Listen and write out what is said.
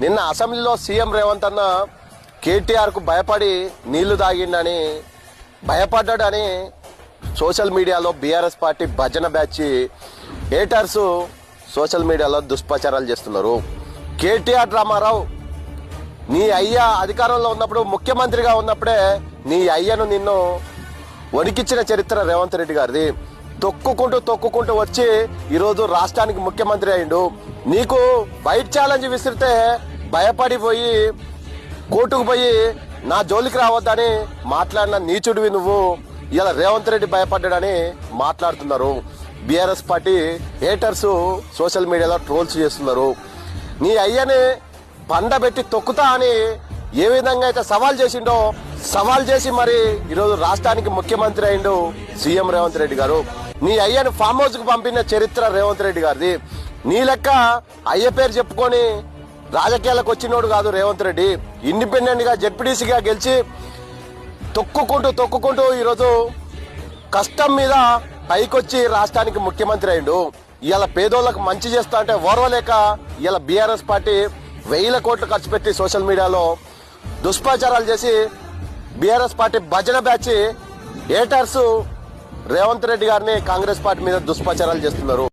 నిన్న అసెంబ్లీలో సీఎం రేవంత్ అన్న కేటీఆర్ కు భయపడి నీళ్లు తాగిండని భయపడ్డాడని సోషల్ మీడియాలో బీఆర్ఎస్ పార్టీ భజన బ్యాచ్ హేటర్స్ సోషల్ మీడియాలో దుష్ప్రచారాలు చేస్తున్నారు. కేటీఆర్ రామారావు నీ అయ్య అధికారంలో ఉన్నప్పుడు ముఖ్యమంత్రిగా ఉన్నప్పుడే నీ అయ్యను నిన్ను వణికిచ్చిన చరిత్ర రేవంత్ రెడ్డి గారిది. తొక్కుకుంటూ వచ్చి ఈరోజు రాష్ట్రానికి ముఖ్యమంత్రి అయిండు. నీకు బయట ఛాలెంజ్ విసిరితే భయపడిపోయి కోర్టుకు పోయి నా జోలికి రావద్దని మాట్లాడిన నీచుడివి నువ్వు. ఇలా రేవంత్ రెడ్డి భయపడ్డాడని మాట్లాడుతున్నారు. బీఆర్ఎస్ పార్టీ హేటర్స్ సోషల్ మీడియాలో ట్రోల్స్ చేస్తున్నారు. నీ అయ్యని పండబెట్టి తొక్కుతా అని ఏ విధంగా అయితే సవాల్ చేసి మరి ఈరోజు రాష్ట్రానికి ముఖ్యమంత్రి అయిండు సీఎం రేవంత్ రెడ్డి గారు. నీ అయ్యను ఫామ్ హౌస్ కు పంపిన చరిత్ర రేవంత్ రెడ్డి గారిది. నీ లెక్క అయ్య పేరు చెప్పుకొని రాజకీయాలకు వచ్చినోడు కాదు రేవంత్ రెడ్డి. ఇండిపెండెంట్ గా జెడ్పీటీసీగా గెలిచి తొక్కుకుంటూ ఈరోజు కష్టం మీద పైకొచ్చి రాష్ట్రానికి ముఖ్యమంత్రి అయిండు. ఇవాళ పేదోళ్లకు మంచి చేస్తా అంటే ఓర్వలేక ఇవాళ బీఆర్ఎస్ పార్టీ 1000 కోట్లు ఖర్చు పెట్టి సోషల్ మీడియాలో దుష్ప్రచారాలు చేసి బీఆర్ఎస్ పార్టీ భజన బ్యాచ్ హేటర్స్ రేవంత్ రెడ్డి గారిని కాంగ్రెస్ పార్టీ మీద దుష్ప్రచారాలు చేస్తున్నారు.